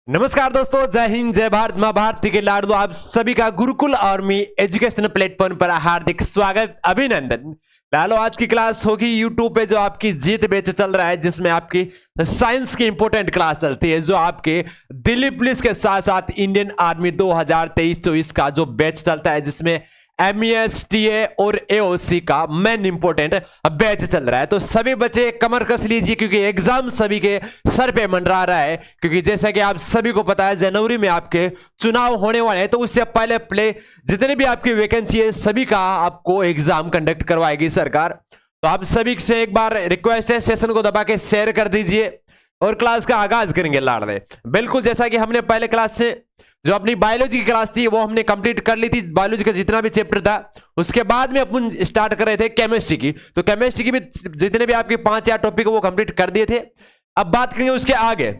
नमस्कार दोस्तों, जय हिंद, जय भारत, मां भारती के लाडू। आप सभी का गुरुकुल आर्मी एजुकेशन प्लेटफॉर्म पर हार्दिक स्वागत, अभिनंदन। लालो आज की क्लास होगी यूट्यूब पे जो आपकी जीत बैच चल रहा है, जिसमें आपकी साइंस की इंपॉर्टेंट क्लास चलती है, जो आपके दिल्ली पुलिस के साथ साथ इंडियन आर्मी 2023-24 का जो बैच चलता है, जिसमें MES, TA और AOC का मेन इंपोर्टेंट बैच चल रहा है। तो सभी बच्चे कमर कस लीजिए, क्योंकि एग्जाम सभी के सर पे मंडरा रहा है। क्योंकि जैसा कि आप सभी को पता है, जनवरी में आपके चुनाव होने वाले हैं, तो उससे पहले जितने भी आपकी वैकेंसी है, सभी का आपको एग्जाम कंडक्ट करवाएगी सरकार। तो आप सभी से एक बार रिक्वेस्ट है, सेशन को दबा के शेयर कर दीजिए और क्लास का आगाज करेंगे लाडले। बिल्कुल जैसा कि हमने पहले क्लास से जो अपनी बायोलॉजी की क्लास थी वो हमने कंप्लीट कर ली थी, बायोलॉजी का जितना भी चैप्टर था। उसके बाद में अपन स्टार्ट कर रहे थे केमिस्ट्री की। तो केमिस्ट्री की भी जितने भी आपके 5 या टॉपिक वो कंप्लीट कर दिए थे। अब बात करेंगे उसके आगे।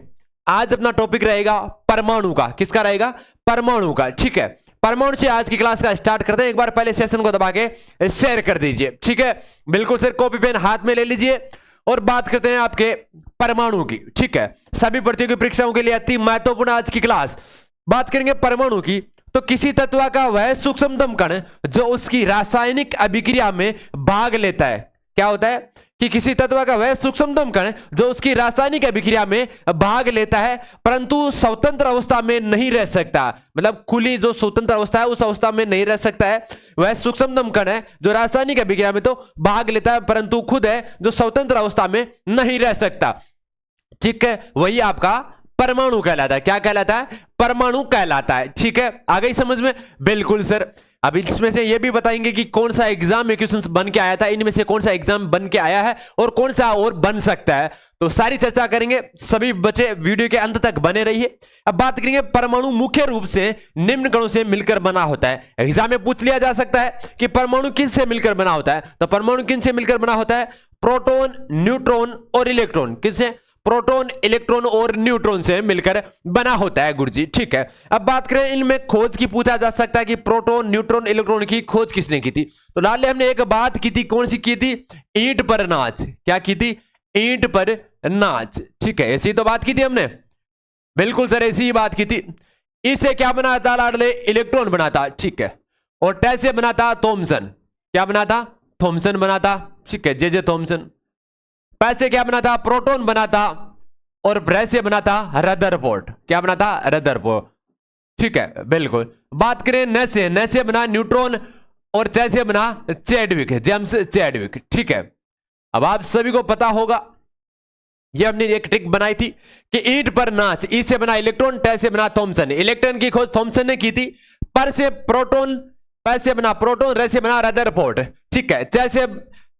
आज अपना टॉपिक रहेगा परमाणु का। किसका रहेगा? परमाणु का। ठीक है, परमाणु से आज की क्लास का स्टार्ट करते हैं। एक बार पहले सेशन को दबा के शेयर कर दीजिए। ठीक है, बिल्कुल सर, कॉपी पेन हाथ में ले लीजिए और बात करते हैं आपके परमाणु की। ठीक है, सभी प्रतियोगी परीक्षाओं के लिए अति महत्वपूर्ण आज की क्लास। बात करेंगे परमाणु की। तो किसी तत्व का वह सूक्ष्मतम कण जो उसकी रासायनिक अभिक्रिया में भाग लेता है, क्या होता है कि किसी तत्व का वह सूक्ष्मतम कण जो उसकी रासायनिक अभिक्रिया में भाग लेता है, परंतु स्वतंत्र अवस्था में नहीं रह सकता। मतलब खुली जो स्वतंत्र अवस्था है उस अवस्था में नहीं रह सकता है। वह सूक्ष्मतम कण है जो रासायनिक अभिक्रिया में तो भाग लेता है, परंतु खुद है जो स्वतंत्र अवस्था में नहीं रह सकता। ठीक है, वही आपका परमाणु कहलाता है। क्या कहलाता है? परमाणु कहलाता है। ठीक है, आ गई समझ में? बिल्कुल सर। अब इसमें से ये भी बताएंगे कि कौन सा एग्जाम में क्वेश्चंस बन के आया था, इनमें से कौन सा एग्जाम बन के आया है और कौन सा और बन सकता है। तो सारी चर्चा करेंगे। सभी बच्चे वीडियो के अंत तक बने रहिए। अब बात करेंगे परमाणु मुख्य रूप से निम्न कणों से मिलकर बना होता है। एग्जाम में पूछ लिया जा सकता है कि परमाणु किन से मिलकर बना होता है। तो परमाणु किन से मिलकर बना होता है? प्रोटॉन, न्यूट्रॉन और इलेक्ट्रॉन। किससे? प्रोटॉन, इलेक्ट्रॉन और न्यूट्रॉन से मिलकर बना होता है गुरुजी। ठीक है, अब बात करें इनमें खोज की, पूछा जा सकता है कि प्रोटॉन, न्यूट्रॉन, इलेक्ट्रॉन की खोज किसने की थी। तो लाल हमने एक बात की थी, कौन सी की थी? ईंट पर नाच। क्या की थी? ईंट पर नाच। ठीक है, ऐसी तो बात की थी हमने। बिल्कुल सर, ऐसी ही बात की थी। इससे क्या बना था लाडले? इलेक्ट्रॉन बना था। ठीक है, और कैसे बना था? थॉमसन। क्या बना था? थॉमसन बना था। ठीक है, जे थॉमसन। पैसे क्या बना था? प्रोटॉन बना था। और ब्रैस से बना था रदरफोर्ड। क्या बना था? रदरफोर्ड। ठीक है, बिल्कुल। बात करें नैसे बना न्यूट्रॉन और जैसे बना चैडविक, जेम्स चैडविक। ठीक है, अब आप सभी को पता होगा, ये हमने एक ट्रिक बनाई थी कि ईंट पर नाच। ई से बना इलेक्ट्रॉन, टे से बना थॉमसन। इलेक्ट्रॉन की खोज थॉमसन ने की थी। पर से प्रोटॉन, पैसे बना प्रोटॉन, रे से बना रदरफोर्ड। ठीक है, जैसे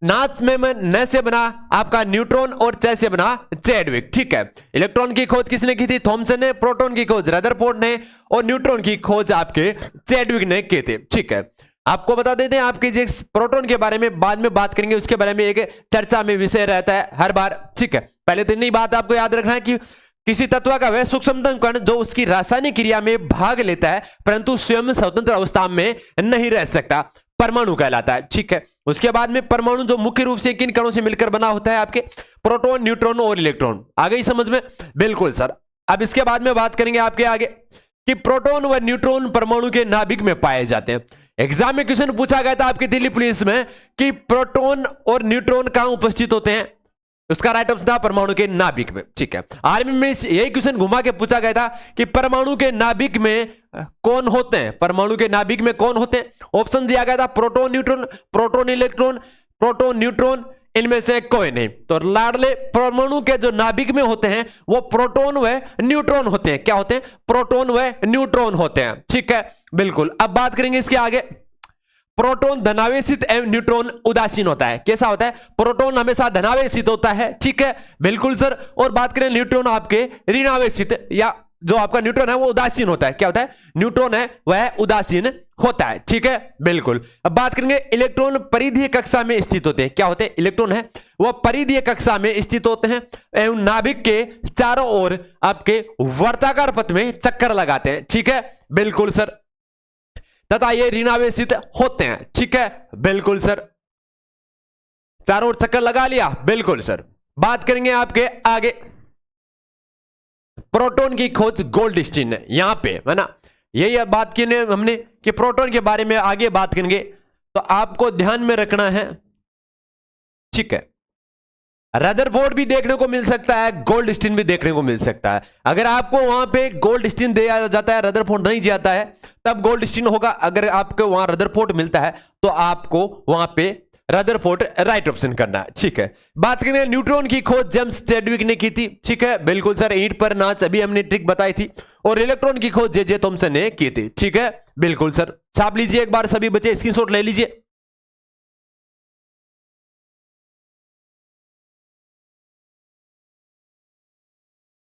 नाच में न से बना आपका न्यूट्रॉन और चे से बना चैडविक। ठीक है, इलेक्ट्रॉन की खोज किसने की थी? थॉमसन ने। प्रोटॉन की खोज रदरफोर्ड ने और न्यूट्रॉन की खोज आपके चैडविक ने की थी। ठीक है, आपको बता देते हैं, आपके जिस प्रोटॉन के बारे में बाद में बात करेंगे, उसके बारे में एक चर्चा में विषय रहता है हर बार। ठीक है, पहले तो इतनी बात आपको याद रखना है कि किसी तत्व का वह सूक्ष्मतम कण जो उसकी रासायनिक क्रिया में भाग लेता है, परंतु स्वयं स्वतंत्र अवस्था में नहीं रह सकता, परमाणु कहलाता है। ठीक है, उसके बाद में परमाणु जो मुख्य रूप से किन कणों से मिलकर बना होता है? आपके प्रोटॉन, न्यूट्रॉन और इलेक्ट्रॉन। आ गई समझ में? बिल्कुल सर। अब इसके बाद में बात करेंगे आपके आगे कि प्रोटॉन व न्यूट्रॉन परमाणु के नाभिक में पाए जाते हैं। एग्जाम में क्वेश्चन पूछा गया था आपके दिल्ली पुलिस में कि प्रोटॉन और न्यूट्रॉन कहां उपस्थित होते हैं। उसका राइट ऑप्शन था परमाणु के नाभिक में। ठीक है, आर्मी में यही क्वेश्चन घुमा के पूछा गया था कि परमाणु के नाभिक में कौन होते हैं? परमाणु के नाभिक में कौन होते हैं? ऑप्शन दिया गया था proton, neutron, proton, electron, proton, neutron, इनमें से कोई नहीं। तो लाडले परमाणु के जो नाभिक में होते हैं वो प्रोटॉन व न्यूट्रॉन होते हैं। क्या होते हैं? प्रोटॉन व न्यूट्रॉन होते हैं। ठीक है, बिल्कुल। अब बात करेंगे इसके आगे। प्रोटॉन धनावेशित एवं न्यूट्रॉन उदासीन होता है। कैसा होता है? प्रोटॉन हमेशा धनावेशित होता है। ठीक है, बिल्कुल सर। और बात करें न्यूट्रॉन आपके ऋणावेशित, या जो आपका न्यूट्रॉन है वो उदासीन होता है। क्या होता है? न्यूट्रॉन है वह उदासीन होता है। ठीक है, बिल्कुल। अब बात करेंगे इलेक्ट्रॉन परिधीय कक्षा में स्थित होते हैं। क्या होते हैं? इलेक्ट्रॉन है वह परिधीय कक्षा में स्थित होते हैं एवं नाभिक के चारों ओर आपके वर्ताकार पथ में चक्कर लगाते हैं। ठीक है, बिल्कुल सर। तथा ये ऋणावेशित होते हैं। ठीक है, बिल्कुल सर। चारों ओर चक्कर लगा लिया। बिल्कुल सर। बात करेंगे आपके आगे प्रोटॉन की खोज गोल्डस्टीन ने यहां पे, है ना, यही बात की हमने कि प्रोटॉन के बारे में आगे बात करेंगे, तो आपको ध्यान में रखना है, ठीक है। रदरफोर्ड भी देखने को मिल सकता है, गोल्डस्टीन भी देखने को मिल सकता है। अगर आपको वहां पे गोल्डस्टीन दिया जाता है, रदरफोर्ड नहीं जाता है, तब गोल्डस्टीन होगा। अगर आपको वहां रदरफोर्ड मिलता है तो आपको वहां पे रदरफोर्ड राइट ऑप्शन करना है, ठीक है। बात करें न्यूट्रॉन की खोज जेम्स चैडविक ने की थी, ठीक है, बिल्कुल सर। ईंट पर नाच, अभी हमने ट्रिक बताई थी। और इलेक्ट्रॉन की खोज जे जे थॉमसन ने की थी, ठीक है, बिल्कुल सर। छाप लीजिए एक बार सभी बच्चे, स्क्रीनशॉट ले लीजिए।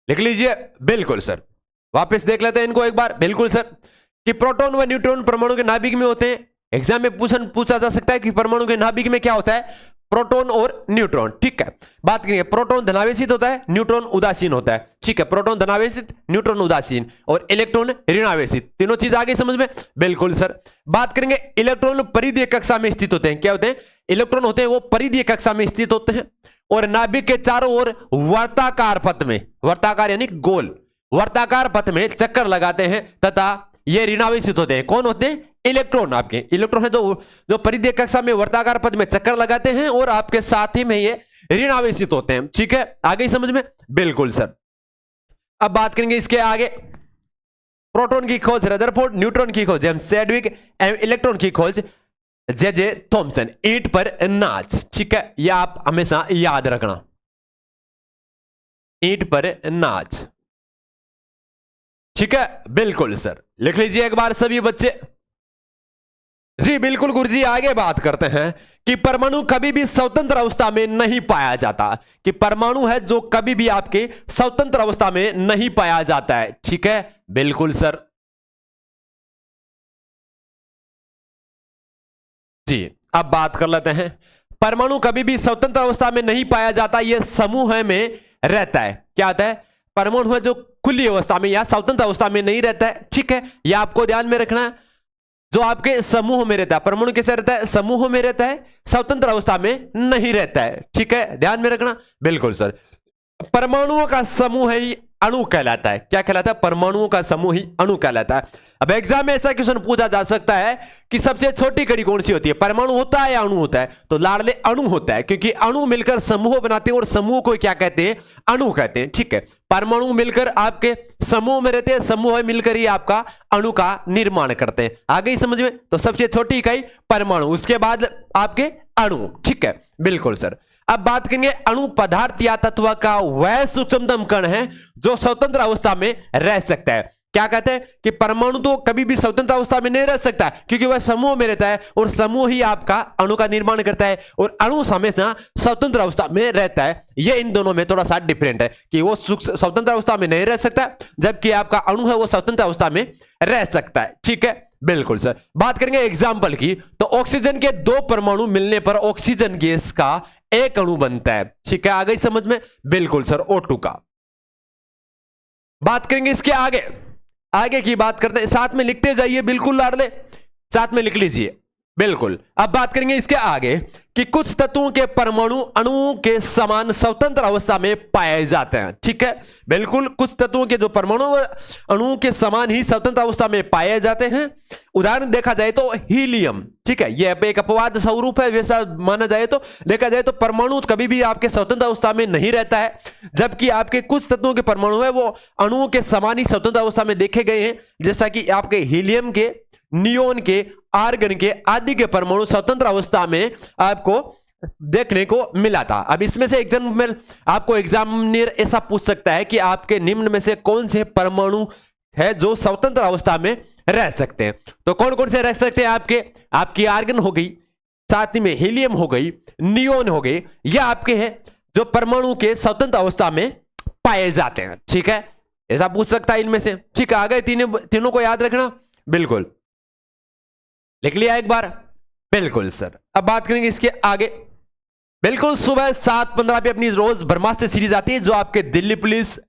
लिख लीजिए, बिल्कुल सर। वापस देख लेते हैं इनको एक बार, बिल्कुल सर, कि प्रोटॉन व न्यूट्रॉन परमाणु के नाभिक में होते हैं। एग्जाम में पूछा जा सकता है कि परमाणु के नाभिक में क्या होता है, प्रोटॉन और न्यूट्रॉन, ठीक है। बात करेंगे, प्रोटॉन धनावेशित होता है, न्यूट्रॉन उदासीन होता है, ठीक है। प्रोटॉन धनावेशित, न्यूट्रॉन उदासीन, और इलेक्ट्रॉन ऋणावेशित। तीनों चीज आगे समझ में, बिल्कुल सर। बात करेंगे, इलेक्ट्रॉन परिधीय कक्षा में स्थित होते हैं। क्या होते हैं, इलेक्ट्रॉन होते हैं वो परिधीय कक्षा में स्थित होते हैं, और नाभिक के चारों ओर वर्ताकार पथ में, वर्ताकार यानी गोल, वर्ताकार पथ में चक्कर लगाते हैं, तथा ये ऋणावेशित होते हैं। कौन होते हैं, इलेक्ट्रॉन। आपके इलेक्ट्रॉन है जो परिधीय कक्षा में वर्ताकार पथ में चक्कर लगाते हैं, और आपके साथ ही में ये ऋणावेशित होते हैं, ठीक है। आगे समझ में, बिल्कुल सर। अब बात करेंगे इसके आगे, प्रोटॉन की खोज रदरफोर्ड, न्यूट्रॉन की खोज जेम्स चैडविक, इलेक्ट्रॉन की खोज जे जे थॉमसन। ईंट पर नाच, ठीक है, यह आप हमेशा याद रखना, ईंट पर नाच, ठीक है, बिल्कुल सर। लिख लीजिए एक बार सभी बच्चे। जी बिल्कुल गुरुजी, आगे बात करते हैं कि परमाणु कभी भी स्वतंत्र अवस्था में नहीं पाया जाता, कि परमाणु है जो कभी भी आपके स्वतंत्र अवस्था में नहीं पाया जाता है, ठीक है, बिल्कुल सर। जी अब बात कर लेते हैं, परमाणु कभी भी स्वतंत्र अवस्था में नहीं पाया जाता, यह समूह में रहता है। क्या होता है, परमाणु है जो खुली अवस्था में या स्वतंत्र अवस्था में नहीं रहता है, ठीक है, यह आपको ध्यान में रखना है। जो आपके समूह में रहता है, परमाणु कैसे रहता है, समूह में रहता है, स्वतंत्र अवस्था में नहीं रहता है, ठीक है, ध्यान में रखना, बिल्कुल सर। परमाणुओं का समूह ही अणु कहलाता है। क्या कहलाता है, परमाणुओं का समूह ही अणु कहलाता है। अब एग्जाम में ऐसा क्वेश्चन पूछा जा सकता है कि सबसे छोटी कड़ी कौन सी होती है, परमाणु होता है या अणु होता है, तो लाडले अणु होता है, क्योंकि अणु मिलकर समूह बनाते हैं, और समूह को क्या कहते हैं, अणु कहते हैं, ठीक है। परमाणु मिलकर आपके समूह में रहते हैं, समूह मिलकर ही आपका अणु का निर्माण करते हैं। आगे ही समझ में, तो सबसे छोटी इकाई परमाणु, उसके बाद आपके अणु, ठीक है, बिल्कुल सर। अब बात करेंगे, अणु पदार्थ या तत्व का वह सूक्ष्मतम कण है जो स्वतंत्र अवस्था में रह सकता है। क्या कहते हैं कि परमाणु तो कभी भी स्वतंत्र अवस्था में नहीं रह सकता, क्योंकि वह समूह में रहता है, और समूह ही आपका अणु का निर्माण करता है, और अणु हमेशा स्वतंत्र अवस्था में रहता है। यह इन दोनों में थोड़ा सा डिफरेंट है, कि वो स्वतंत्र अवस्था में नहीं रह सकता, जबकि आपका अणु है वो स्वतंत्र अवस्था में रह सकता है, ठीक है, बिल्कुल सर। बात करेंगे एग्जाम्पल की, तो ऑक्सीजन के दो परमाणु मिलने पर ऑक्सीजन गैस का एक अणु बनता है, ठीक है, आ गई समझ में, बिल्कुल सर, O2 का। बात करेंगे इसके आगे, आगे की बात करते हैं, साथ में लिखते जाइए, बिल्कुल लाडले, साथ में लिख लीजिए, बिल्कुल। अब बात करेंगे इसके आगे कि कुछ तत्वों के परमाणु अणुओं के समान स्वतंत्र अवस्था में पाए जाते हैं, ठीक है, बिल्कुल। कुछ तत्वों के जो परमाणु अणुओं के समान ही स्वतंत्र अवस्था में पाए जाते हैं। उदाहरण देखा जाए तो हीलियम, ठीक है, यह एक अपवाद स्वरूप है, वैसा माना जाए तो, देखा जाए तो परमाणु कभी भी आपके स्वतंत्र अवस्था में नहीं रहता है, जबकि आपके कुछ तत्वों के परमाणु है वो अणुओं के समान ही स्वतंत्र अवस्था में देखे गए हैं, जैसा कि आपके हीलियम के, नियोन के, आर्गन के आदि के परमाणु स्वतंत्र अवस्था में आपको देखने को मिला था। अब इसमें से एग्जाम आपको एग्जामिनर ऐसा पूछ सकता है कि आपके निम्न में से कौन से परमाणु है जो स्वतंत्र अवस्था में रह सकते हैं, तो कौन कौन से रह सकते हैं, आपकी आर्गन हो गई, साथ ही में हीलियम हो गई, नियोन हो गई, यह आपके हैं जो परमाणु के स्वतंत्र अवस्था में पाए जाते हैं, ठीक है, ऐसा पूछ सकता है इनमें से, ठीक है। आ गए तीनों को याद रखना, बिल्कुल, लिख लिया एक बार, बिल्कुल सर। अब बात करेंगे इसके आगे, बिल्कुल सुबह 7:15 पे अपनी रोज ब्रह्मास्त्र सीरीज आती है, जो आपके दिल्ली पुलिस,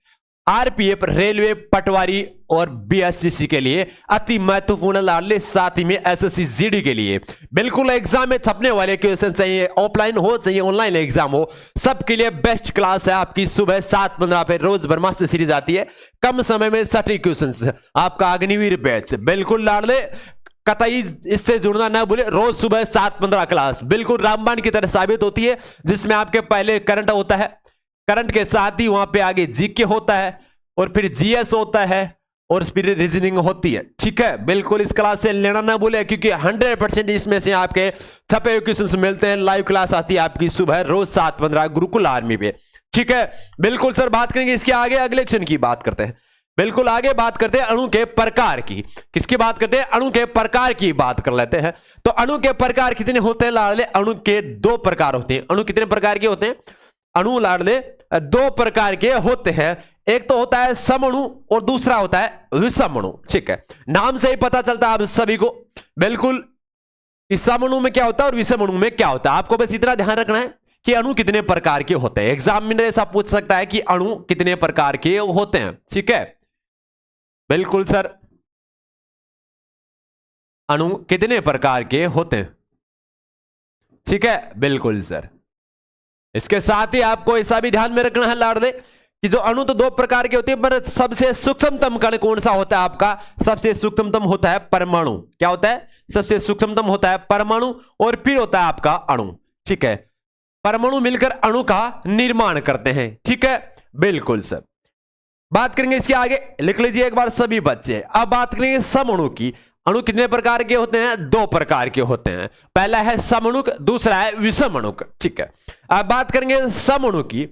आरपीएफ, रेलवे, पटवारी और बीएसटीसी के लिए अति महत्वपूर्ण लाडले, साथ ही में एसएससी जीडी के लिए बिल्कुल एग्जाम में छपने वाले क्वेश्चन चाहिए, ऑफलाइन हो चाहिए ऑनलाइन एग्जाम हो, सबके लिए बेस्ट क्लास है आपकी। सुबह 7:15 पे रोज ब्रह्मास्त्र सीरीज आती है, कम समय में सटीक क्वेश्चन, आपका अग्निवीर बैच। बिल्कुल लाडले कतई इससे जुड़ना ना भूले। रोज सुबह 7:15 क्लास बिल्कुल रामबाण की तरह साबित होती है, जिसमें आपके पहले करंट होता है, करंट के साथ ही वहां पे आगे जीके होता है और फिर जीएस होता है और फिर रीजनिंग होती है। ठीक है, बिल्कुल इस क्लास से लेना ना भूले, क्योंकि 100% इसमें से आपके छपे हुए क्वेश्चंस मिलते हैं। लाइव क्लास आती है आपकी सुबह रोज 7:15 गुरुकुल आर्मी पे। ठीक है, बिल्कुल सर बात करेंगे इसके आगे, अगले क्वेश्चन की बात करते हैं। बिल्कुल आगे बात करते हैं अणु के प्रकार की। किसकी बात करते हैं? अणु के प्रकार की बात कर लेते हैं। तो अणु के प्रकार कितने होते हैं लाडले? अणु के 2 प्रकार होते हैं। अणु कितने प्रकार के होते हैं? अणु लाडले 2 प्रकार के होते हैं। एक तो होता है समअणु और दूसरा होता है विषम अणु। ठीक है, नाम से ही पता चलता है आप सभी को बिल्कुल इस समअणु में क्या होता है और विषम अणु में क्या होता है। आपको बस इतना ध्यान रखना है कि अणु कितने प्रकार के होते हैं। एग्जामिनर ऐसा पूछ सकता है कि अणु कितने प्रकार के होते हैं। ठीक है, बिल्कुल सर, अणु कितने प्रकार के होते हैं। ठीक है, बिल्कुल सर। इसके साथ ही आपको ऐसा भी ध्यान में रखना है लाडले कि जो अणु तो 2 प्रकार के होते हैं, पर सबसे सूक्ष्मतम कण कौन सा होता है आपका? सबसे सूक्ष्मतम होता है परमाणु। क्या होता है? सबसे सूक्ष्मतम होता है परमाणु और फिर होता है आपका अणु। ठीक है, परमाणु मिलकर अणु का निर्माण करते हैं। ठीक है, बिल्कुल सर। बात करेंगे इसके आगे, लिख लीजिए एक बार सभी बच्चे। अब बात करेंगे समअणु की। अणु कितने प्रकार के होते हैं? 2 प्रकार के होते हैं। पहला है समअणुक, दूसरा है विषम अणुक। ठीक है, अब बात करेंगे समअणु की।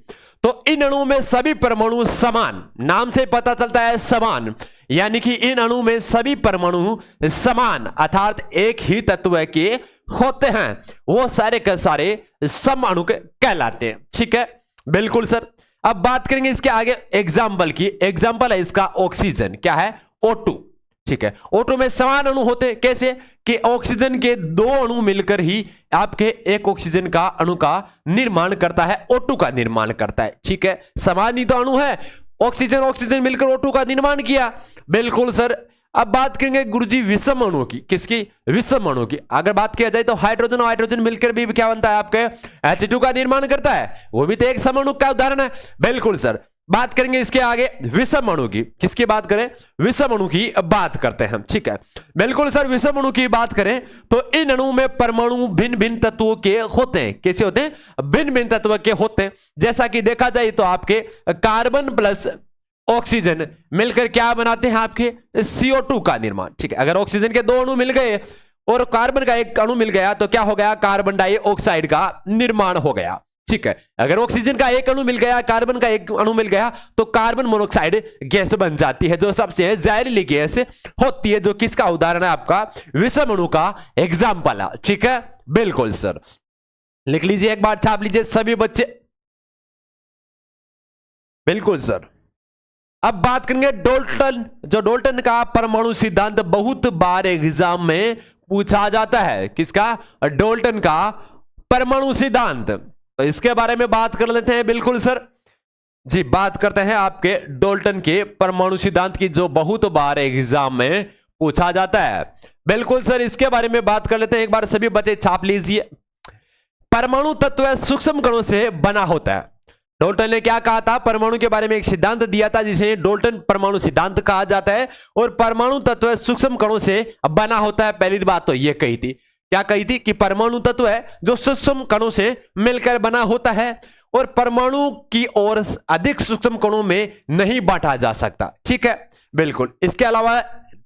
तो इन अणुओं में सभी परमाणु समान, नाम से पता चलता है समान, यानी कि इन अणु में सभी परमाणु समान अर्थात एक ही तत्व के होते हैं, वो सारे के सारे समअणुक कहलाते हैं। ठीक है, बिल्कुल सर। अब बात करेंगे इसके आगे एग्जाम्पल की। एग्जाम्पल है इसका ऑक्सीजन। क्या है? O2। ठीक है, O2 में समान अणु होते हैं। कैसे? कि ऑक्सीजन के 2 अणु मिलकर ही आपके एक ऑक्सीजन का अणु का निर्माण करता है, O2 का निर्माण करता है। ठीक है, समान ही तो अणु है, ऑक्सीजन मिलकर O2 का निर्माण किया। बिल्कुल सर। अब बात करेंगे गुरुजी विषम अणु की। किसकी? विषम अणु की। अगर बात किया जाए तो हाइड्रोजन और हाइड्रोजन मिलकर भी क्या बनता है? आपके H2 का निर्माण करता है, वो भी तो एक समअणु का उदाहरण है। बिल्कुल सर। बात करेंगे इसके आगे विषम अणु की। किसकी बात करें? विषम अणु की बात करते हैं। ठीक है, बिल्कुल सर। विषम अणु की बात करें तो इन अणु में परमाणु भिन्न भिन्न तत्वों के होते हैं। कैसे होते हैं? भिन्न भिन्न तत्व के होते हैं। जैसा कि देखा जाए तो आपके कार्बन प्लस ऑक्सीजन मिलकर क्या बनाते हैं? आपके CO2 का निर्माण। ठीक है, अगर ऑक्सीजन के 2 अणु मिल गए और कार्बन का 1 अणु मिल गया तो क्या हो गया? कार्बन डाइऑक्साइड का निर्माण हो गया। ठीक है, अगर ऑक्सीजन का 1 अणु मिल गया, कार्बन का 1 अणु मिल गया तो कार्बन मोनोऑक्साइड गैस बन जाती है, जो सबसे जहरीली गैस होती है, जो किसका उदाहरण है? आपका विषम अणु का एग्जाम्पल है। ठीक है, बिल्कुल सर। लिख लीजिए एक बार, छाप लीजिए सभी बच्चे। बिल्कुल सर। अब बात करेंगे डोल्टन। जो डोल्टन का परमाणु सिद्धांत बहुत बार एग्जाम में पूछा जाता है। किसका? डोल्टन का परमाणु सिद्धांत। तो इसके बारे में बात कर लेते हैं। बिल्कुल सर जी, बात करते हैं आपके डोल्टन के परमाणु सिद्धांत की, जो बहुत बार एग्जाम में पूछा जाता है। बिल्कुल सर, इसके बारे में बात कर लेते हैं। एक बार सभी बच्चे छाप लीजिए। परमाणु तत्व सूक्ष्म कणों से बना होता है। डोल्टन ने क्या कहा था? परमाणु के बारे में एक सिद्धांत दिया था, जिसे डोल्टन परमाणु सिद्धांत कहा जाता है। और परमाणु तत्व सूक्ष्म कणों से बना होता है। पहली बात तो यह कही थी। क्या कही थी? कि परमाणु तत्व है जो सूक्ष्म कणों से मिलकर बना होता है और परमाणु की ओर अधिक सूक्ष्म कणों में नहीं बांटा जा सकता। ठीक है, बिल्कुल। इसके अलावा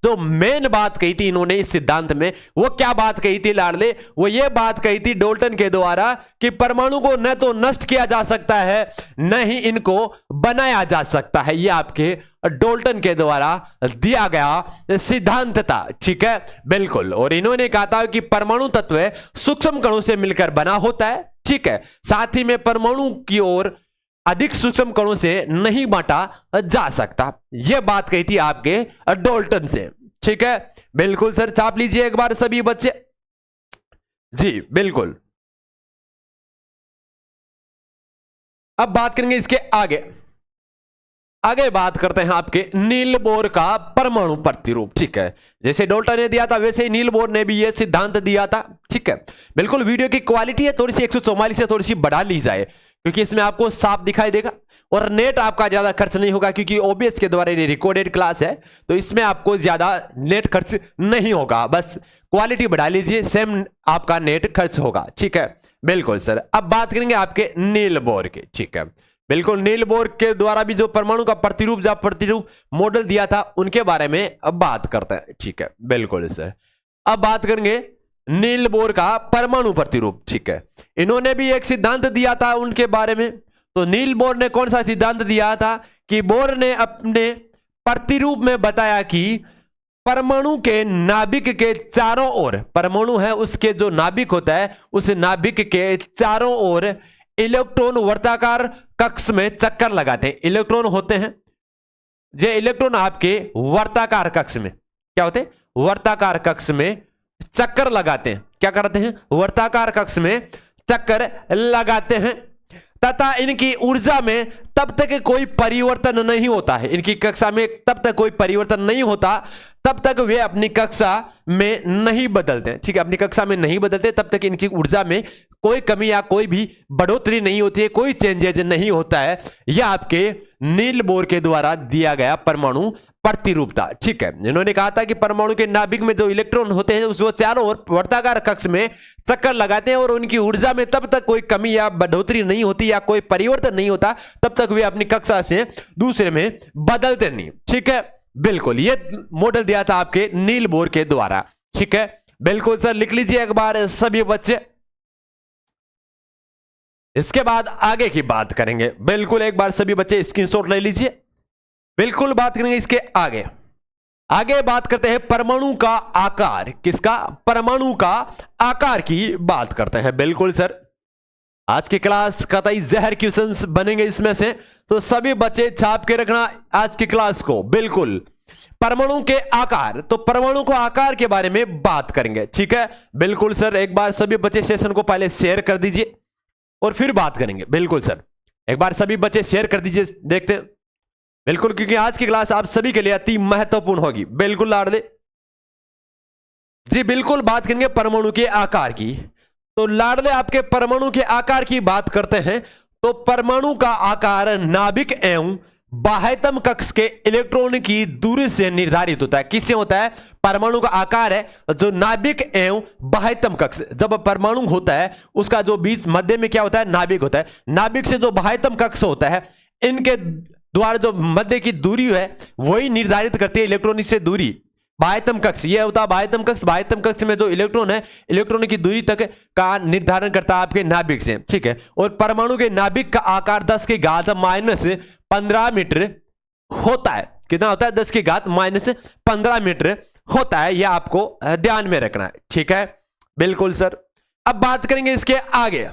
जो मेन बात कही थी इन्होंने इस सिद्धांत में, वो क्या बात कही थी लाडले? वो ये बात कही थी डोल्टन के द्वारा कि परमाणु को न तो नष्ट किया जा सकता है, न ही इनको बनाया जा सकता है। ये आपके डोल्टन के द्वारा दिया गया सिद्धांत था। ठीक है, बिल्कुल। और इन्होंने कहा था कि परमाणु तत्व सूक्ष्म कणों से मिलकर बना होता है। ठीक है, साथ ही में परमाणु की ओर अधिक सूक्ष्म कणों से नहीं बांटा जा सकता। यह बात कही थी आपके डोल्टन से। ठीक है, बिल्कुल सर। छाप लीजिए एक बार सभी बच्चे। जी बिल्कुल। अब बात करेंगे इसके आगे। आगे बात करते हैं आपके नील बोर का परमाणु प्रतिरूप। ठीक है, जैसे डाल्टन ने दिया था वैसे ही नील बोर ने भी ये सिद्धांत दिया था। ठीक है, बिल्कुल वीडियो की क्वालिटी है थोड़ी सी 144 से थोड़ी सी बढ़ा ली जाए, क्योंकि इसमें आपको साफ दिखाई देगा और नेट आपका ज्यादा खर्च नहीं होगा, क्योंकि ओबीएस के द्वारा ये रिकॉर्डेड क्लास है, तो इसमें आपको ज्यादा नेट खर्च नहीं होगा। बस क्वालिटी बढ़ा लीजिए, सेम आपका नेट खर्च होगा। ठीक है, बिल्कुल सर। अब बात करेंगे आपके नील बोर के। ठीक है, बिल्कुल नील बोर के द्वारा भी जो परमाणु का प्रतिरूप मॉडल दिया था उनके बारे में अब बात करते हैं। ठीक है, बिल्कुल सर। अब बात करेंगे नील बोर का परमाणु प्रतिरूप। ठीक है, इन्होंने भी एक सिद्धांत दिया था उनके बारे में। तो नील बोर ने कौन सा सिद्धांत दिया था कि बोर ने अपने प्रतिरूप में बताया कि परमाणु के नाभिक के चारों ओर, परमाणु है उसके जो नाभिक होता है उस नाभिक के चारों ओर इलेक्ट्रॉन वर्ताकार कक्ष में चक्कर लगाते हैं। इलेक्ट्रॉन होते हैं जो इलेक्ट्रॉन आपके वर्ताकार कक्ष में क्या होते हैं, वर्ताकार कक्ष में चक्कर लगाते हैं। क्या करते हैं, वर्ताकार कक्ष में चक्कर लगाते हैं तथा इनकी ऊर्जा में तब तक कोई परिवर्तन नहीं होता है। इनकी कक्षा में तब तक कोई परिवर्तन नहीं होता, तब तक वे अपनी कक्षा में नहीं बदलते। ठीक है, अपनी कक्षा में नहीं बदलते तब तक इनकी ऊर्जा में कोई कमी या कोई भी बढ़ोतरी नहीं होती है, कोई चेंजेज नहीं होता है। यह आपके नील बोर के द्वारा दिया गया परमाणु प्रतिरूप था। ठीक है, इन्होंने कहा था कि परमाणु के नाभिक में जो इलेक्ट्रॉन होते हैं वो चारों ओर वर्ताकार कक्ष में चक्कर लगाते हैं और उनकी ऊर्जा में तब तक कोई कमी या बढ़ोतरी नहीं होती या कोई परिवर्तन नहीं होता, तब तक वे अपनी कक्षा से दूसरे में बदलते नहीं। ठीक है, बिल्कुल ये मॉडल दिया था आपके नील बोर के द्वारा। ठीक है, बिल्कुल सर, लिख लीजिए एक बार सभी बच्चे। इसके बाद आगे की बात करेंगे। बिल्कुल एक बार सभी बच्चे स्क्रीनशॉट ले लीजिए। बिल्कुल बात करेंगे इसके आगे। आगे बात करते हैं परमाणु का आकार। किसका, परमाणु का आकार की बात करते हैं। बिल्कुल सर, आज की क्लास कतई जहर क्वेश्चंस बनेंगे इसमें से, तो सभी बच्चे छाप के रखना आज की क्लास को। बिल्कुल परमाणु के आकार, तो परमाणु को आकार के बारे में बात करेंगे। ठीक है, बिल्कुल सर, एक बार सभी बच्चे सेशन को पहले शेयर कर दीजिए और फिर बात करेंगे। बिल्कुल सर, एक बार सभी बच्चे शेयर कर दीजिए, देखते हैं। बिल्कुल, क्योंकि आज की क्लास आप सभी के लिए अति महत्वपूर्ण होगी। बिल्कुल लाडले जी, बिल्कुल बात करेंगे परमाणु के आकार की। तो लाडले आपके परमाणु के आकार की बात करते हैं तो परमाणु का आकार नाभिक एवं बाह्यतम कक्ष के इलेक्ट्रॉन की दूरी से निर्धारित होता है। किससे होता है, परमाणु का आकार है जो नाभिक एवं बाह्यतम कक्ष, जब परमाणु होता है उसका जो बीच मध्य में क्या होता है, नाभिक होता है। नाभिक से जो बाह्यतम कक्ष होता है, इनके द्वारा जो मध्य की दूरी है वही निर्धारित करती है इलेक्ट्रॉन से दूरी। बाह्यतम कक्ष ये होता है बाह्यतम कक्ष। बाह्यतम कक्ष में जो इलेक्ट्रॉन है, इलेक्ट्रॉन की दूरी तक का निर्धारण करता है आपके नाभिक से। ठीक है, और परमाणु के नाभिक का आकार 10⁻⁻15 मीटर होता है। कितना होता है, 10⁻⁻15 मीटर होता है। यह आपको ध्यान में रखना है। ठीक है, बिल्कुल सर। अब बात करेंगे इसके आगे।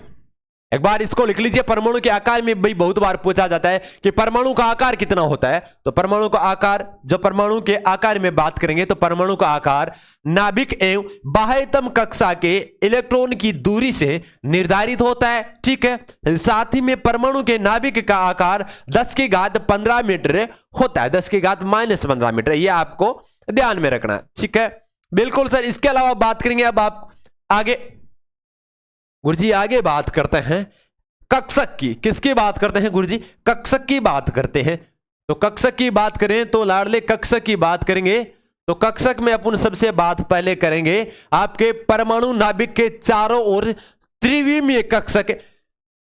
एक बार इसको लिख लीजिए। परमाणु के आकार में भी बहुत बार पूछा जाता है कि परमाणु का आकार कितना होता है। तो परमाणु का आकार, जो परमाणु के आकार में बात करेंगे तो परमाणु का आकार नाभिक एवं बाह्यतम कक्षा के इलेक्ट्रॉन की दूरी से निर्धारित होता है। ठीक है, साथ ही में परमाणु के नाभिक का आकार 10⁻15 मीटर होता है। 10⁻⁻15 मीटर, यह आपको ध्यान में रखना है। ठीक है, बिल्कुल सर। इसके अलावा बात करेंगे अब आप आगे, गुरुजी आगे बात करते हैं कक्षक की। किसकी बात करते हैं गुरुजी, कक्षक की बात करते हैं। तो कक्षक की बात करें तो लाडले कक्षक की बात करेंगे तो कक्षक में अपन सबसे बात पहले करेंगे आपके परमाणु नाभिक के चारों ओर त्रिविमीय कक्षक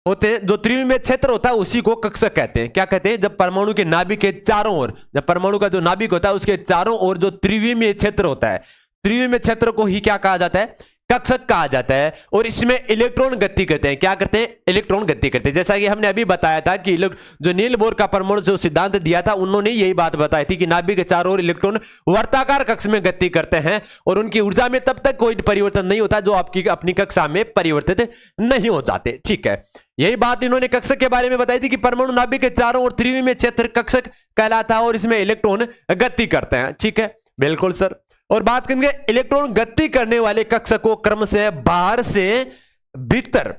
होते हैं। जो त्रिविमीय क्षेत्र होता है उसी को कक्षक कहते हैं। क्या कहते हैं, जब परमाणु के नाभिक के चारों ओर, जब परमाणु का जो नाभिक होता है उसके चारों ओर जो त्रिविमीय क्षेत्र होता है, त्रिविमीय क्षेत्र को ही क्या कहा जाता है, कक्षक कहा जाता है। और इसमें इलेक्ट्रॉन गति करते हैं। क्या करते हैं, इलेक्ट्रॉन गति करते हैं। जैसा कि हमने अभी बताया था कि जो नील बोर का परमाणु जो सिद्धांत दिया था, उन्होंने यही बात बताई थी कि नाभिक के चारों ओर इलेक्ट्रॉन वर्ताकार कक्ष में गति करते हैं और उनकी ऊर्जा में तब तक कोई परिवर्तन नहीं होता जो आपकी अपनी कक्षा में परिवर्तित नहीं हो जाते। ठीक है, यही बात इन्होंने कक्षक के बारे में बताई थी कि परमाणु नाभिक के चारों ओर त्रिविमीय क्षेत्र कक्षक कहलाता है और इसमें इलेक्ट्रॉन गति करते हैं। ठीक है, बिल्कुल सर। और बात करेंगे इलेक्ट्रॉन गति करने वाले कक्षक को क्रम से बाहर से भीतर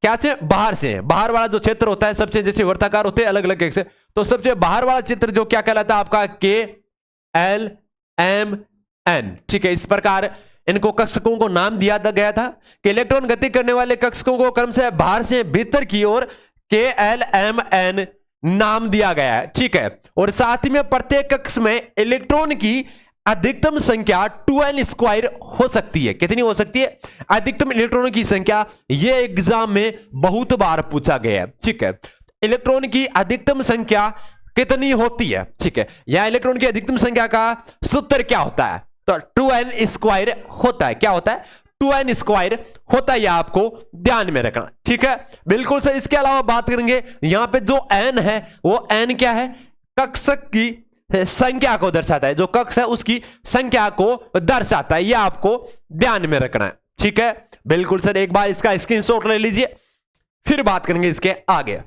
क्या से? बाहर से। बाहर वाला जो क्षेत्र होता है सबसे, जैसे वर्ताकार होते हैं अलग अलग एक से, तो सबसे बाहर वाला क्षेत्र जो क्या कहलाता है आपका? के एल एम एन। ठीक है, इस प्रकार इनको कक्षकों को नाम दिया गया था कि इलेक्ट्रॉन गति करने वाले कक्षकों को क्रम से बाहर से भीतर की ओर के एल एम एन नाम दिया गया है। ठीक है, और साथ ही में प्रत्येक कक्ष में इलेक्ट्रॉन की अधिकतम संख्या 2n स्क्वायर हो सकती है। कितनी हो सकती है? अधिकतम इलेक्ट्रॉनों की संख्या। यह एग्जाम में बहुत बार पूछा गया है। ठीक है, इलेक्ट्रॉन की अधिकतम संख्या कितनी होती है? ठीक है, यहां इलेक्ट्रॉन की अधिकतम संख्या का सूत्र क्या होता है? तो 2n स्क्वायर होता है। क्या होता है? 2n स्क्वायर होता है, आपको ध्यान में रखना। ठीक है, बिल्कुल सर। इसके अलावा बात करेंगे यहां पे जो n है वो n क्या है? कक्षक की संख्या को दर्शाता है। जो कक्ष है उसकी संख्या को दर्शाता है, यह आपको ध्यान में रखना है। ठीक है, बिल्कुल सर। एक बार इसका स्क्रीनशॉट ले लीजिए, फिर बात करेंगे इसके आगे।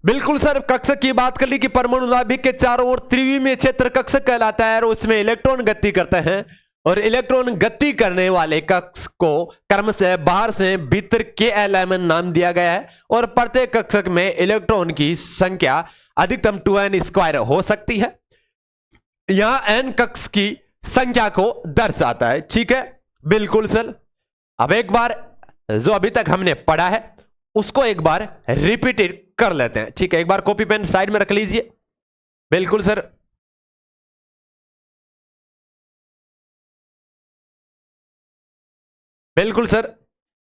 बिल्कुल सर, कक्षक की बात कर ली कि परमाणु नाभिक के चारों ओर त्रिविमीय क्षेत्र कक्षक कहलाता है और उसमें इलेक्ट्रॉन गति करते हैं, और इलेक्ट्रॉन गति करने वाले कक्ष को क्रम से बाहर से भीतर के एल एम एन नाम दिया गया है, और प्रत्येक कक्षक में इलेक्ट्रॉन की संख्या अधिकतम 2n स्क्वायर हो सकती है। यहां n कक्ष की संख्या को दर्शाता है। ठीक है, बिल्कुल सर। अब एक बार जो अभी तक हमने पढ़ा है उसको एक बार रिपीट कर लेते हैं। ठीक है, एक बार कॉपी पेन साइड में रख लीजिए। बिल्कुल सर। बिल्कुल सर,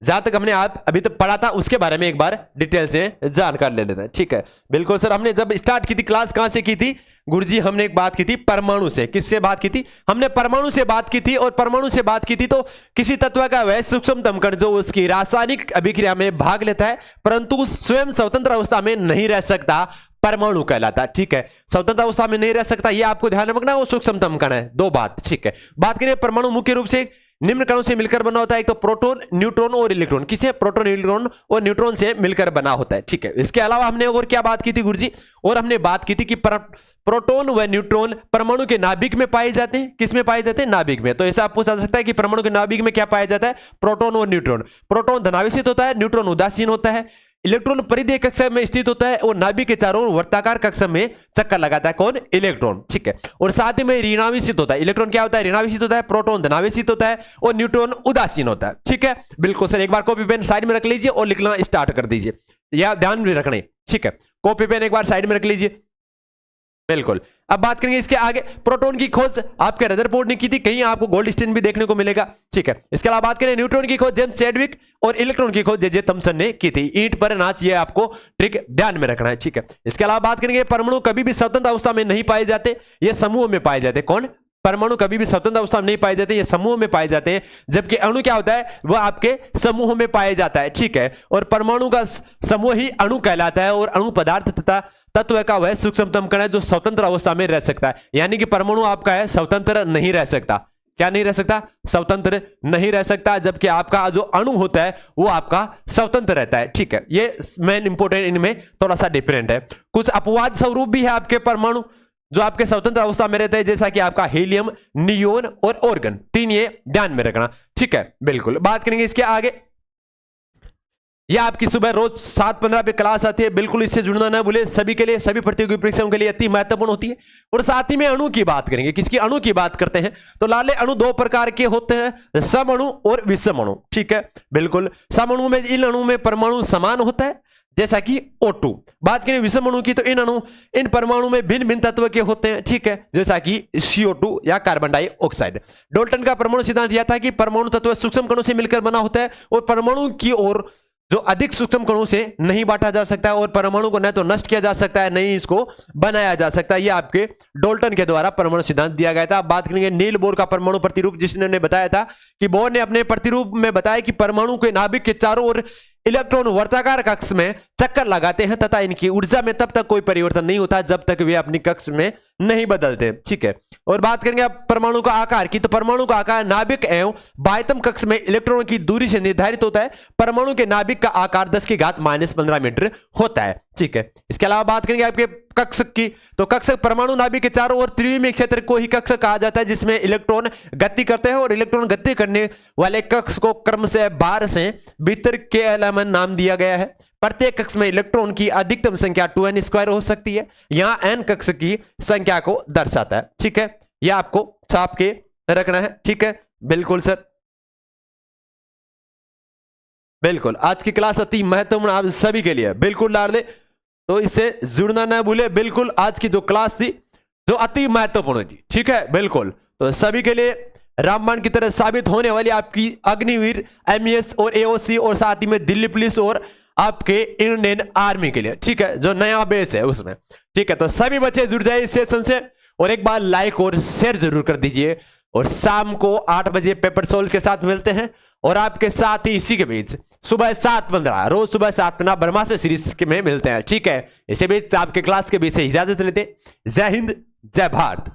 जहां तक हमने आप अभी तक पढ़ा था उसके बारे में एक बार डिटेल से जानकारी ले लेते हैं। ठीक है, बिल्कुल सर। हमने जब स्टार्ट की थी क्लास, कहां से की थी गुरुजी? हमने एक बात की थी परमाणु से। किससे बात की थी? हमने परमाणु से बात की थी। और परमाणु से बात की थी तो किसी तत्व का वह सूक्ष्मतम कण जो उसकी रासायनिक अभिक्रिया में भाग लेता है परंतु स्वयं स्वतंत्र अवस्था में नहीं रह सकता, परमाणु कहलाता। ठीक है, स्वतंत्र अवस्था में नहीं रह सकता, यह आपको ध्यान रखना। वो सूक्ष्मतम कण है। दो बात। ठीक है, बात करें परमाणु मुख्य रूप से निम्न कणों से मिलकर बना होता है। एक तो प्रोटॉन, न्यूट्रॉन और इलेक्ट्रॉन। किसे? प्रोटॉन, इलेक्ट्रॉन और न्यूट्रॉन से मिलकर बना होता है। ठीक है, इसके अलावा हमने और क्या बात की थी गुरुजी? और हमने बात की थी कि प्रोटॉन व न्यूट्रॉन परमाणु के नाभिक में पाए जाते हैं। किस में पाए जाते हैं? नाभिक में। तो ऐसा आप पूछा जा सकता है कि परमाणु के नाभिक में क्या पाया जाता है? प्रोटॉन और न्यूट्रॉन। प्रोटॉन धनावेशित होता है, न्यूट्रॉन उदासीन होता है। इलेक्ट्रॉन परिधीय कक्षा में स्थित होता है और नाभिक के चारों ओर वर्ताकार कक्षा में चक्कर लगाता है। कौन? इलेक्ट्रॉन। ठीक है, और साथ ही में ऋणावेशित होता है। इलेक्ट्रॉन क्या होता है? ऋणावेशित होता है। प्रोटॉन धनावेशित होता है और न्यूट्रॉन उदासीन होता है। ठीक है, बिल्कुल सर। एक बार कॉपी पेन साइड में रख लीजिए और लिखना स्टार्ट कर दीजिए, यह ध्यान में रखना है। ठीक है, कॉपी पेन एक बार साइड में रख लीजिए। बिल्कुल। अब बात करेंगे इसके आगे। प्रोटॉन की खोज आपके रदरफोर्ड ने की थी, कहीं आपको गोल्डस्टीन भी देखने को मिलेगा। ठीक है, इसके अलावा बात करें न्यूट्रॉन की खोज जेम्स चैडविक और इलेक्ट्रॉन की खोज जे थॉमसन ने की थी। ईंट पर नाच, ये आपको ट्रिक ध्यान में रखना है। ठीक है, इसके अलावा बात करेंगे परमाणु कभी भी स्वतंत्र अवस्था में नहीं पाए जाते, ये समूह में पाए जाते। कौन? परमाणु कभी भी स्वतंत्र अवस्था में नहीं पाए जाते, ये समूह में पाए जाते हैं। जबकि अणु क्या होता है? वह आपके समूह में पाया जाता है। ठीक है, और परमाणु का समूह ही अणु कहलाता है, और अणु पदार्थ तथा तत्व का वह सूक्ष्मतम कण है जो स्वतंत्र अवस्था में रह सकता है। यानी कि परमाणु आपका है स्वतंत्र नहीं रह सकता। क्या नहीं रह सकता? स्वतंत्र नहीं रह सकता। जबकि आपका जो अणु होता है वो आपका स्वतंत्र रहता है। ठीक है, ये मेन इंपोर्टेंट, इनमें थोड़ा सा डिफरेंट है। कुछ अपवाद स्वरूप भी है आपके परमाणु जो आपके स्वतंत्र अवस्था में रहते हैं, जैसा कि आपका हीलियम, नियोन और ऑर्गन। तीन ये ध्यान में रखना। ठीक है, बिल्कुल। बात करेंगे इसके आगे। यह आपकी सुबह रोज 7:15 पे क्लास आती है, बिल्कुल इससे जुड़ना ना भूले। सभी के लिए, सभी प्रतियोगी परीक्षाओं के लिए अति महत्वपूर्ण होती है। और साथ ही में अणु की बात करेंगे। किसकी? अणु की बात करते हैं तो लाले अणु दो प्रकार के होते हैं, सम अणु और विषम अणु। ठीक है, बिल्कुल। सम अणु में, इन अणु में परमाणु समान होता है जैसा कि O2। बात करें विषम अणु की तो इन परमाणु में भिन्न भिन्न तत्व के होते हैं। ठीक है, जैसा कि CO2 या कार्बन डाइऑक्साइड। डाल्टन का परमाणु सिद्धांत यह था कि परमाणु तत्व सूक्ष्म कणों से मिलकर बना होता है और परमाणु की ओर जो अधिक सूक्ष्म कणों से नहीं बांटा जा सकता है, और परमाणु को न तो नष्ट किया जा सकता है, नहीं इसको बनाया जा सकता है। ये आपके डाल्टन के द्वारा परमाणु सिद्धांत दिया गया था। बात करेंगे नील बोर का परमाणु प्रतिरूप, जिसने बताया था कि बोर ने अपने प्रतिरूप में बताया कि परमाणु के नाभिक के चारों ओर इलेक्ट्रॉन वर्ताकार कक्ष में चक्कर लगाते हैं तथा इनकी ऊर्जा में तब तक कोई परिवर्तन नहीं होता जब तक वे अपनी कक्ष में नहीं बदलते। ठीक है, और बात करेंगे अब परमाणु का आकार की, तो परमाणु का आकार नाभिक एवं बाह्यतम कक्ष में इलेक्ट्रॉनों की दूरी से निर्धारित होता है। परमाणु के नाभिक का आकार 10⁻⁻15 मीटर होता है। ठीक है, इसके अलावा बात करेंगे आपके कक्षक की, तो कक्षक परमाणु नाभिक के चारों ओर त्रिविमीय क्षेत्र को ही कक्षक कहा जाता है, जिसमें इलेक्ट्रॉन गति करते हैं और इलेक्ट्रॉन गति करने वाले कक्ष को क्रम से बाहर से भीतर के एलिमेंट नाम दिया गया है। प्रत्येक कक्ष में इलेक्ट्रॉन की अधिकतम संख्या 2n² हो सकती है। यहां n कक्ष की संख्या को दर्शाता है। ठीक है, यह आपको छाप के रखना है। ठीक है, बिल्कुल सर, बिल्कुल। आज की क्लास अति महत्वपूर्ण आप सभी के लिए, बिल्कुल लाडले, तो इससे जुड़ना ना भूले। बिल्कुल, आज की जो क्लास थी जो अति महत्वपूर्ण थी। ठीक है, बिल्कुल, तो सभी के लिए रामबाण की तरह साबित होने वाली आपकी अग्निवीर, MES और AOC और साथ ही में दिल्ली पुलिस और आपके इंडियन आर्मी के लिए। ठीक है, जो नया बेस है उसमें। ठीक है, तो सभी बच्चे जुड़ जाए इस सेशन से और एक बार लाइक और शेयर जरूर कर दीजिए। और शाम को 8 बजे पेपर सोल्व के साथ मिलते हैं और आपके साथ ही इसी के बीच सुबह 7:15 रोज सुबह 7:15 ब्रह्मास्त्र सीरीज में मिलते हैं। ठीक है, इसी बीच आपके क्लास के बीच से इजाजत लेते। जय हिंद, जय भारत।